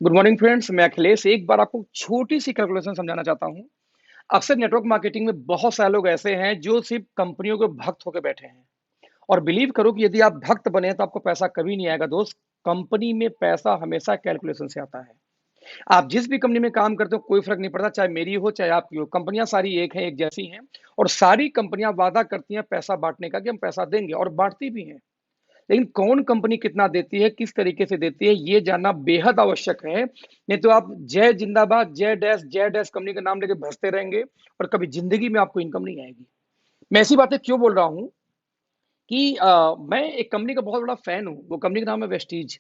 Good morning friends, मैं अखिलेश एक बार आपको छोटी सी कैलकुलेशन समझाना चाहता हूं। अक्सर नेटवर्क मार्केटिंग में बहुत सारे लोग ऐसे हैं जो सिर्फ कंपनियों के भक्त होकर बैठे हैं। और बिलीव करो कि यदि आप भक्त बने तो आपको पैसा कभी नहीं आएगा दोस्त। कंपनी में पैसा हमेशा कैलकुलेशन से आता है। आप जिस भी कंपनी में काम करते हो कोई फर्क नहीं पड़ता, चाहे मेरी हो चाहे आपकी हो, कंपनियां सारी एक हैं, एक जैसी हैं। और सारी कंपनियां वादा करती हैं पैसा बांटने का कि हम पैसा देंगे, और बांटती भी हैं। लेकिन कौन कंपनी कितना देती है, किस तरीके से देती है, ये जानना बेहद आवश्यक है। नहीं तो आप जय जिंदाबाद जय डैश कंपनी का नाम लेके भसते रहेंगे और कभी जिंदगी में आपको इनकम नहीं आएगी। मैं ऐसी बातें क्यों बोल रहा हूं कि मैं एक कंपनी का बहुत बड़ा फैन हूं। वो कंपनी का नाम है वेस्टीज,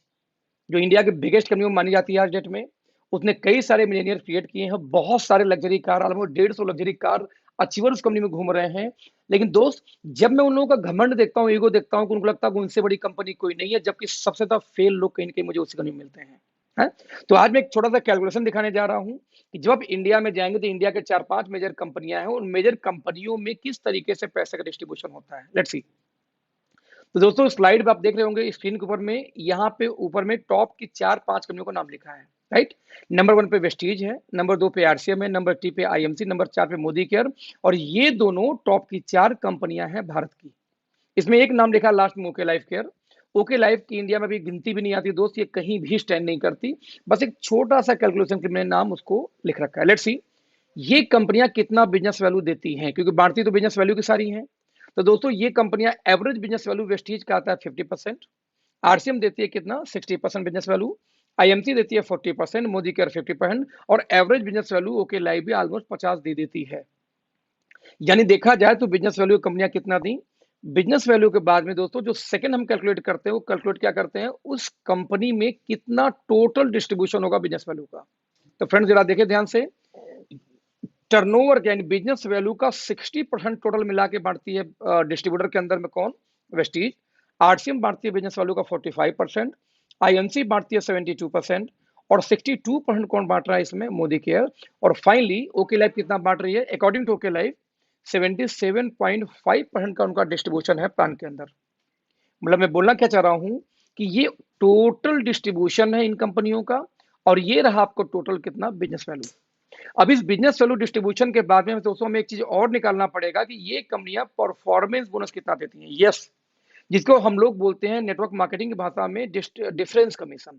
जो इंडिया के बिगेस्ट कंपनी में मानी जाती है आज डेट में। उसने कई सारे मिलियनियर क्रिएट किए हैं, बहुत सारे luxury car, almost 150 luxury car achiever उस कंपनी में घूम रहे हैं। लेकिन दोस्त, जब मैं उन लोगों का घमंड देखता हूँ, ईगो देखता हूँ, उनको लगता है कि उनसे बड़ी कंपनी कोई नहीं है, जबकि सबसे ज्यादा फेल लोग कहीं ना कहीं मुझे उसी कंपनी में मिलते हैं। है? तो आज मैं एक छोटा सा कैलकुलेशन दिखाने जा रहा हूँ कि जब आप इंडिया में जाएंगे तो इंडिया के 4-5 मेजर कंपनियां हैं, उन मेजर कंपनियों में किस तरीके से पैसे का डिस्ट्रीब्यूशन होता है। Let's see. तो दोस्तों, स्लाइड पे आप देख रहे होंगे स्क्रीन के ऊपर में, यहाँ पे ऊपर में टॉप की 4-5 कंपनियों का नाम लिखा है। राइट। नंबर 1 पे वेस्टीज है, नंबर 2 पे आरसीएम है, नंबर 3 पे आईएमसी, नंबर 4 पे मोदी केयर। और ये दोनों टॉप की 4 कंपनियां हैं भारत की। इसमें एक नाम लिखा लास्ट में, okay life care. Okay life की इंडिया में भी गिनती भी नहीं आती दोस्त, ये कहीं भी स्टैंड नहीं करती। बस एक छोटा सा कैलकुलेशन के मैंने नाम उसको लिख रखा है। लेट्स सी ये कंपनियां कितना बिजनेस वैल्यू देती हैं, क्योंकि बांटती तो बिजनेस वैल्यू की सारी हैं। तो दोस्तों, ये कंपनियां एवरेज बिजनेस वैल्यू वेस्टीज का आता है 50%, आरसीएम देती है कितना 60% बिजनेस वैल्यू, आईएमसी देती है 40%, मोदी केयर 50%, और average business value okay life भी ऑलमोस्ट 50 दे देती है। यानी देखा जाए तो बिजनेस वैल्यू कंपनियां कितना दी। बिजनेस वैल्यू के बाद में दोस्तों जो सेकंड हम कैलकुलेट करते हैं, वो कैलकुलेट क्या करते हैं, उस कंपनी में कितना टोटल डिस्ट्रीब्यूशन होगा बिजनेस वैल्यू का। तो फ्रेंड्स, जरा देखिए ध्यान से। टर्नओवर यानी बिजनेस वैल्यू का 60% टोटल मिला के बांटती है डिस्ट्रीब्यूटर के अंदर में कौन, वेस्टीज। आरसीएम बांटती है बिजनेस वैल्यू का 45%, आईएनसी बांटती है 72%, और 62% कौन बांट रहा है इसमें, मोदी केयर। और फाइनली ओके लाइफ कितना बांट रही है, अकॉर्डिंग टू ओके लाइफ 77.5% का उनका डिस्ट्रीब्यूशन है प्लान के अंदर। मतलब मैं बोलना क्या चाह रहा हूं कि ये टोटल डिस्ट्रीब्यूशन है इन कंपनियों का, और ये रहा आपको टोटल कितना बिजनेस वैल्यू। अब इस बिजनेस वैल्यू डिस्ट्रीब्यूशन के बाद में दोस्तों हमें एक चीज और निकालना पड़ेगा कि ये कंपनियां परफॉर्मेंस बोनस कितना देती हैं। यस, जिसको हम लोग बोलते हैं नेटवर्क मार्केटिंग की भाषा में डिफरेंस कमीशन।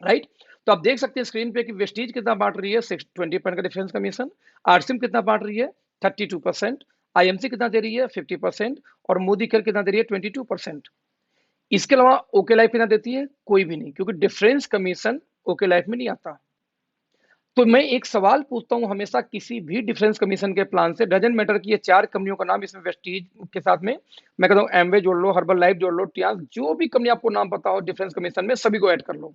राइट। तो आप देख सकते हैं स्क्रीन पे कि वेस्टीज कितना बांट रही है, 20% का डिफरेंस कमीशन। आरसीएम कितना बांट रही है, 32%। आईएमसी कितना दे रही है, 50%। और मोदी केयर कितना दे रही है, 22%। इसके अलावा ओके लाइफ कितना देती है, कोई भी नहीं, क्योंकि डिफरेंस कमीशन ओके लाइफ में नहीं आता। तो मैं एक सवाल पूछता हूं हमेशा किसी भी डिफरेंस कमीशन के प्लान से, डजेंट मैटर कि ये 4 कंपनियों का नाम इसमें वेस्टीज के साथ में, मैं कहता हूं एमवे जोड़ लो, हर्बल लाइफ जोड़ लो, टियास, जो भी कंपनी आपको नाम पता हो डिफरेंस कमीशन में, सभी को ऐड कर लो।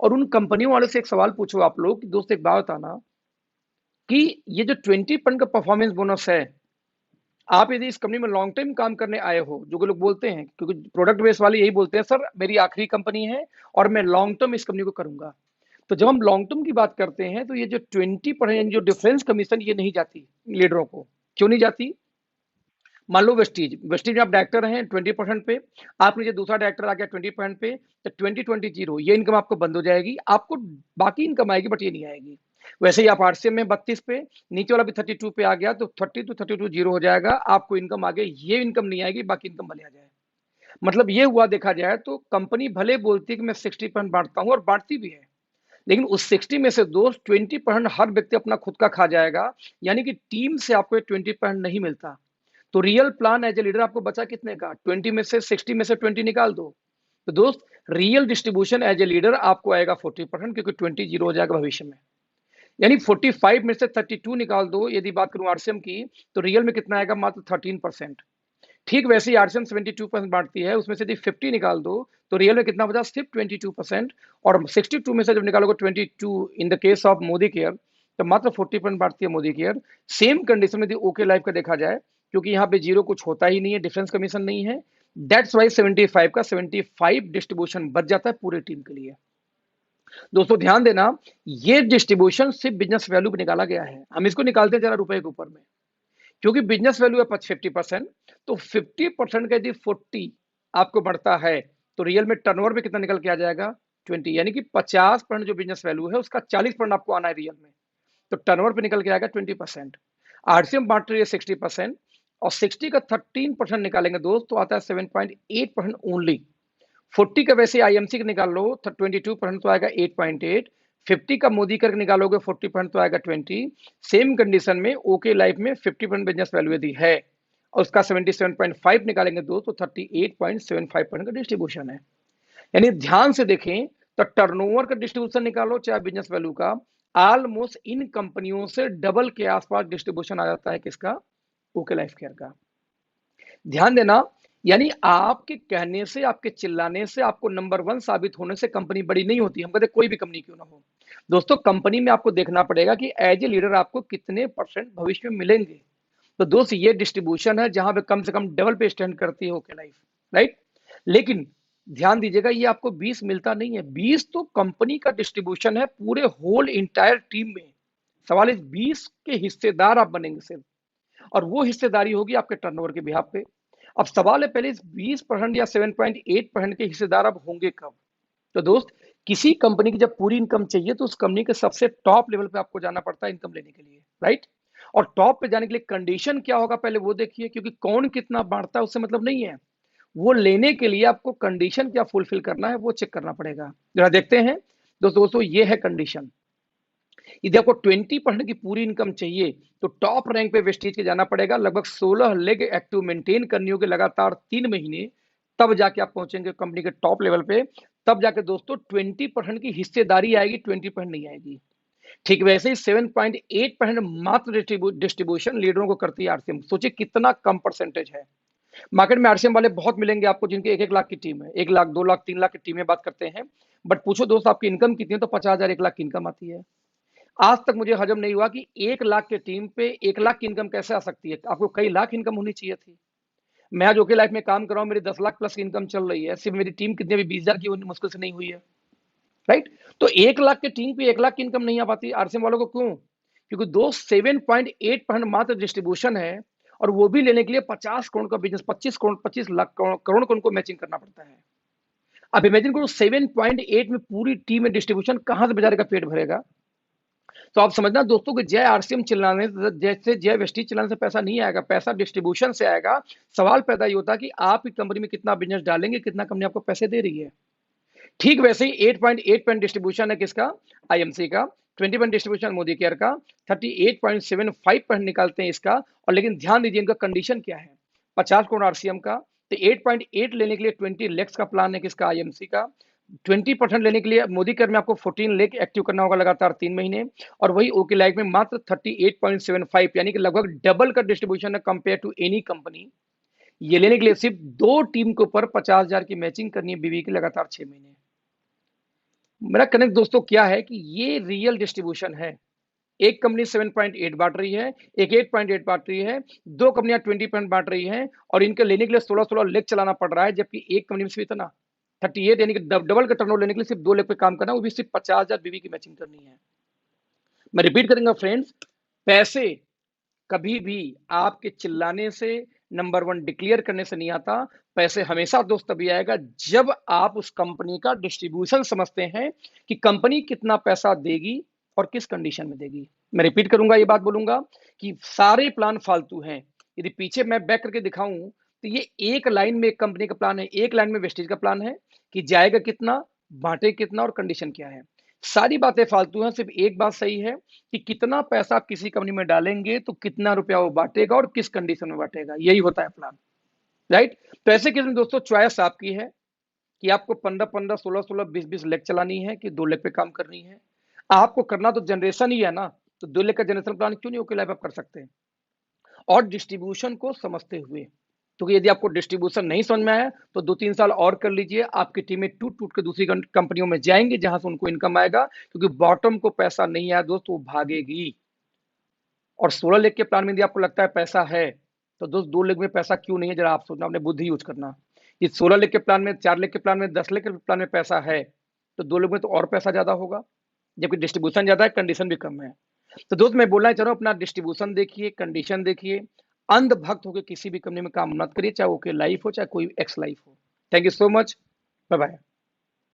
और उन कंपनियों वाले से एक सवाल पूछो आप लोग कि दोस्त एक बात बताना कि ये जो 20% का परफॉर्मेंस बोनस है, आप यदि इस कंपनी में लॉन्ग टाइम काम करने आए हो, जो लोग बोलते हैं, क्योंकि प्रोडक्ट बेस वाले यही बोलते हैं, सर मेरी आखिरी कंपनी है और मैं लॉन्ग टर्म इस कंपनी को करूंगा। तो जब हम लॉन्ग टर्म की बात करते हैं तो ये जो 20% जो डिफरेंस कमीशन, ये नहीं जाती लीडरों को। क्यों नहीं जाती? मान लो वेस्टीज वेस्टीज में आप डायरेक्टर हैं 20% पे, आप नीचे दूसरा डायरेक्टर आ गया 20% पे, तो 2020 ये इनकम आपको बंद हो जाएगी, आपको बाकी इनकम आएगी बट ये नहीं आएगी। वैसे ही आप आरसीएम में 32 पे, नीचे वाला भी 32 पे आ गया, तो 30 to 32 जीरो हो जाएगा, आपको इनकम आगे ये इनकम नहीं आएगी, बाकी इनकम भले आ जाए। मतलब ये हुआ, देखा जाए तो कंपनी भले बोलती है कि मैं 60% बांटता हूँ, और बांटती भी है, लेकिन उस 60 में से दोस्त 20% हर व्यक्ति अपना खुद का खा जाएगा। यानी कि टीम से आपको 20% नहीं मिलता। तो real plan as a leader आपको बचा कितने का, 20 में से 60 में से 20 निकाल दो। तो दोस्त, real distribution as a leader आपको आएगा 40%, क्योंकि 20 जीरो हो जाएगा भविष्य में। यानी 45 में से 32 निकाल दो, यदि बात करूं आरसीएम की, तो रियल में कितना आएगा, मात्र 13%। ठीक वैसे ही आरसीएम 72% बांटती है, उसमें से यदि 50 निकाल दो तो रियल में कितना बचा, सिर्फ 22%। और 62 में से जब निकालोगे 22 in the case of Modi care, तो मात्र 40% बांटती है मोदी केयर। सेम कंडीशन में यदि ओके लाइफ का देखा जाए, क्योंकि यहाँ पे जीरो कुछ होता ही नहीं है, डिफरेंस कमीशन नहीं है, दैट्स वाई 75 का 75 डिस्ट्रीब्यूशन बच जाता है पूरे टीम के लिए। दोस्तों ध्यान देना, ये डिस्ट्रीब्यूशन सिर्फ बिजनेस वैल्यू पे निकाला गया है, हम इसको निकालते हैं जरा रुपए के ऊपर में। क्योंकि बिजनेस वैल्यू है 50%, तो 50% का यदि 40 आपको बढ़ता है, तो रियल में टर्नओवर में कितना निकल के आ जाएगा, 20, यानी कि 50% जो बिजनेस वैल्यू है उसका 40% आपको आना है रियल में, तो टर्नओवर पे निकल के आएगा 20%। आरसीएम बांट रही है 60%, और 60 का 13% निकालेंगे दोस्त तो आता है 7.8% ओनली। 40 का वैसे आईएमसी का निकाल लो तो 22% तो आएगा 8.8। 50 का मोदी करके निकालोगे 40% तो आएगा 20। सेम कंडीशन में ओके लाइफ में 50% बिजनेस वैल्यू यदि है और उसका 77.5 निकालेंगे दोस्त तो 38.75% का डिस्ट्रीब्यूशन है। यानी ध्यान से देखें तो टर्नओवर का डिस्ट्रीब्यूशन निकालो चाहे बिजनेस वैल्यू का, ऑलमोस्ट इन कंपनियों से डबल के आसपास डिस्ट्रीब्यूशन आ जाता है किसका, ओके लाइफ केयर का। ध्यान देना, यानी आपके कहने से, आपके चिल्लाने से, आपको नंबर 1 साबित होने से कंपनी बड़ी नहीं होती। हम कहते कोई भी कंपनी क्यों ना हो दोस्तों, कंपनी में आपको देखना पड़ेगा कि एज ए लीडर आपको कितने % भविष्य में मिलेंगे। तो दोस्त ये डिस्ट्रीब्यूशन है जहां पे कम से कम डबल पे स्टैंड करती है ओके लाइफ, राइट। लेकिन ध्यान दीजिएगा ये आपको 20 मिलता नहीं है, 20 तो कंपनी का डिस्ट्रीब्यूशन है पूरे होल इंटायर टीम में। सवाल इस 20 के हिस्सेदार आप बनेंगे सिर्फ, और वो हिस्सेदारी होगी आपके टर्नओवर के बिहाफ पे। अब सवाल है पहले इस 20% या 7.8% के हिस्सेदार अब होंगे कब। तो दोस्त किसी कंपनी की जब पूरी इनकम चाहिए तो उस कंपनी के सबसे टॉप लेवल पे आपको जाना पड़ता है इनकम लेने के लिए, राइट। और टॉप पे जाने के लिए कंडीशन क्या होगा पहले वो देखिए, क्योंकि कौन कितना बांटता है उससे मतलब नहीं है, वो लेने के लिए आपको कंडीशन क्या फुलफिल करना है वो चेक करना पड़ेगा। जरा देखते हैं दोस्तों, ये है कंडीशन। यदि आपको 20% की पूरी इनकम चाहिए तो टॉप रैंक पे वेस्टीज के जाना पड़ेगा, लगभग 16 लेग एक्टिव मेंटेन करनी होगी लगातार 3 महीने, तब जाके आप पहुंचेंगे कंपनी के टॉप लेवल पे। तब जाके दोस्तों 20% की हिस्सेदारी आएगी, 20% नहीं आएगी। ठीक वैसे ही 7.8% मात्र डिस्ट्रीब्यूशन लीडरों को करती है आरसीएम। सोचिए कितना कम परसेंटेज है। मार्केट में आरसीएम वाले बहुत मिलेंगे आपको जिनके 1-1 लाख की टीम है, 1 लाख 2 लाख 3 लाख की टीमें बात करते हैं, बट पूछो दोस्त आपकी इनकम कितनी है तो 50,000 1 लाख की इनकम आती है। आज तक मुझे हजम नहीं हुआ कि 1 लाख के टीम पे 1 लाख की इनकम कैसे आ सकती है। आपको कई लाख इनकम होनी चाहिए थी। मैं आज ओके लाइफ में काम कर रहा हूं, मेरी 10 लाख प्लस की इनकम चल रही है, सिर्फ मेरी टीम कितने भी 20,000 की मुश्किल से नहीं हुई है, राइट। तो 1 लाख के टीम पे 1 लाख की इनकम नहीं आ पाती आरसीएम वालों को, क्यों? क्योंकि दो 7.8% मात्र डिस्ट्रीब्यूशन है, और वो भी लेने के लिए 50 करोड़ का बिजनेस, 25 करोड़ 25 लाख करोड़ को उनको मैचिंग करना पड़ता है। अब इमेजिन करो 7.8 में पूरी टीम में डिस्ट्रीब्यूशन, कहां से बेचारे का पेट भरेगा। तो आप समझना दोस्तों कि जय आरसीएम चिल्लाने जैसे जय वेस्टीज चिल्लाने से पैसा नहीं आएगा, पैसा डिस्ट्रीब्यूशन से आएगा। सवाल पैदा ये होता है कि आप की कंपनी में कितना बिजनेस डालेंगे, कितना कंपनी आपको पैसे दे रही है। ठीक वैसे ही 8.8% डिस्ट्रीब्यूशन है किसका, आईएमसी का, 20% डिस्ट्रीब्यूशन मोदी केयर का, 38.75% निकालते हैं इसका। और लेकिन ध्यान दीजिए इनका कंडीशन क्या है, 50 करोड़ आरसीएम का, तो 8.8 लेने के लिए 20 लाख का प्लान है किसका, आईएमसी का। 20% लेने के लिए मोदी केयर में आपको 14 लाख एक्टिव करना होगा लगातार 3 महीने, और वही ओके लाइफ में मात्र 38.75, यानी कि लगभग डबल का डिस्ट्रीब्यूशन है कंपेयर टू एनी कंपनी। ये लेने के लिए सिर्फ 2 टीम के ऊपर 50,000 की मैचिंग करनी है बीवी की लगातार 6 महीने। मेरा कनेक्ट दोस्तों क्या है कि ये रियल डिस्ट्रीब्यूशन है। एक कंपनी 7.8 बांट रही है, एक 8.8 बांट रही है, 2 कंपनियां 20% बांट रही हैं, और इनके लेने के लिए 16 लेग चलाना पड़ रहा है, जबकि एक कंपनी में सिर्फ इतना 38, यानी कि डबल का टर्नओवर लेने के लिए सिर्फ 2 लेग पे काम करना है, वो भी सिर्फ 50,000 बीवी की मैचिंग करनी है। मैं रिपीट करूंगा फ्रेंड्स, पैसे कभी भी आपके चिल्लाने से, नंबर 1 डिक्लेयर करने से नहीं आता। पैसे हमेशा दोस्त तभी आएगा जब आप उस कंपनी का डिस्ट्रीब्यूशन समझते हैं कि कंपनी कितना पैसा देगी और किस कंडीशन में देगी। मैं रिपीट करूंगा, ये बात बोलूंगा कि सारे प्लान फालतू हैं। यदि पीछे मैं बैक करके दिखाऊं तो ये एक लाइन में एक कंपनी का प्लान है, एक लाइन में वेस्टेज का प्लान है कि जाएगा कितना, बांटे कितना और कंडीशन क्या है। सारी बातें फालतू हैं, सिर्फ एक बात सही है कि कितना पैसा आप किसी कंपनी में डालेंगे तो कितना रुपया वो बांटेगा और किस कंडीशन में बांटेगा, यही होता है प्लान, राइट। तो ऐसे केस में दोस्तों चॉइस आपकी है कि आपको 15-15, 16-16, 20-20 लेग चलानी है कि 2 लेग पे काम करनी है। आपको करना तो जनरेशन ही है ना, तो 2 लेग का जनरेशन प्लान क्यों नहीं ओके लाइफ आप कर सकते हैं, और डिस्ट्रीब्यूशन को समझते हुए। तो यदि आपको डिस्ट्रीब्यूशन नहीं समझ में आया तो 2-3 साल और कर लीजिए, आपकी टीमें टूट टूट के दूसरी कंपनियों में जाएंगी जहां से उनको इनकम आएगा, क्योंकि बॉटम को पैसा नहीं आया दोस्त वो भागेगी। और 16 लेग के प्लान में यदि आपको लगता है पैसा है तो दोस्त 2 लेग में पैसा क्यों नहीं है, जरा आप सोचना, अपने बुद्धि यूज करना। इस 16 लेग के प्लान में, 4 लेग के प्लान में, 10 लेग के प्लान में पैसा है तो 2 लेग में तो और पैसा ज्यादा होगा, जबकि डिस्ट्रीब्यूशन ज्यादा है, कंडीशन भी कम है। तो दोस्त मैं बोलना चाह रहा हूँ अपना डिस्ट्रीब्यूशन देखिए, कंडीशन देखिए, अंधभक्त होकर किसी भी कंपनी में काम मत करिए, चाहे ओके लाइफ हो चाहे कोई एक्स लाइफ हो। Thank you so much, bye bye.